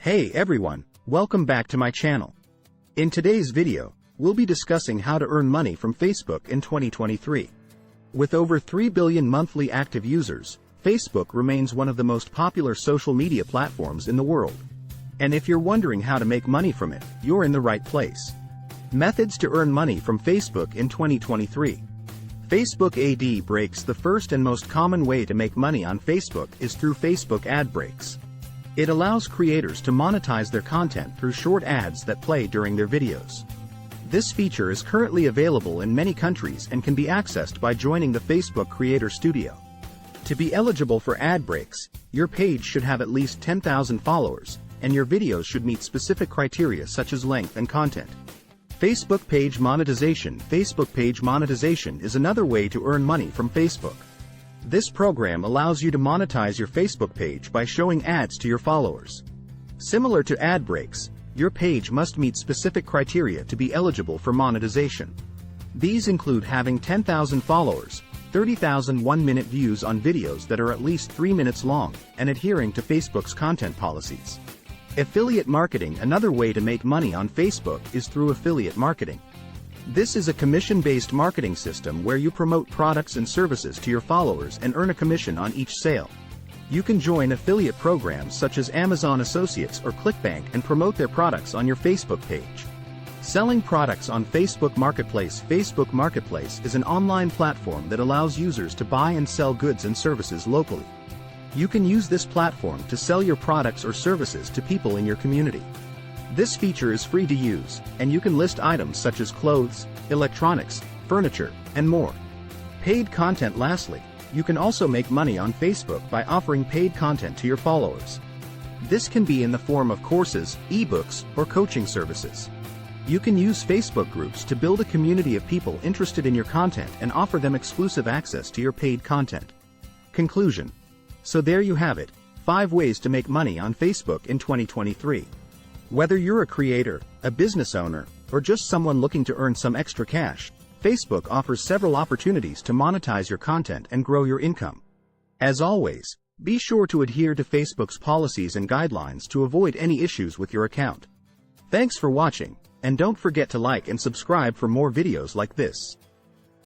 Hey everyone, welcome back to my channel. In today's video, we'll be discussing how to earn money from Facebook in 2023. With over 3 billion monthly active users, Facebook remains one of the most popular social media platforms in the world. And if you're wondering how to make money from it, you're in the right place. Methods to earn money from Facebook in 2023. Facebook ad breaks. The first and most common way to make money on Facebook is through Facebook ad breaks. It allows creators to monetize their content through short ads that play during their videos. This feature is currently available in many countries and can be accessed by joining the Facebook Creator Studio. To be eligible for ad breaks, your page should have at least 10,000 followers, and your videos should meet specific criteria such as length and content. Facebook page monetization. Facebook page monetization is another way to earn money from Facebook. This program allows you to monetize your Facebook page by showing ads to your followers. Similar to ad breaks, your page must meet specific criteria to be eligible for monetization. These include having 10,000 followers, 30,000 one-minute views on videos that are at least 3 minutes long, and adhering to Facebook's content policies. Affiliate marketing. Another way to make money on Facebook is through affiliate marketing. This is a commission-based marketing system where you promote products and services to your followers and earn a commission on each sale. You can join affiliate programs such as Amazon Associates or ClickBank and promote their products on your Facebook page. Selling products on Facebook Marketplace. Facebook Marketplace is an online platform that allows users to buy and sell goods and services locally. You can use this platform to sell your products or services to people in your community. This feature is free to use, and you can list items such as clothes, electronics, furniture, and more. Paid content. Lastly, you can also make money on Facebook by offering paid content to your followers. This can be in the form of courses, ebooks, or coaching services. You can use Facebook groups to build a community of people interested in your content and offer them exclusive access to your paid content. Conclusion. So there you have it, 5 ways to make money on Facebook in 2023. Whether you're a creator, a business owner, or just someone looking to earn some extra cash, Facebook offers several opportunities to monetize your content and grow your income. As always, be sure to adhere to Facebook's policies and guidelines to avoid any issues with your account. Thanks for watching, and don't forget to like and subscribe for more videos like this.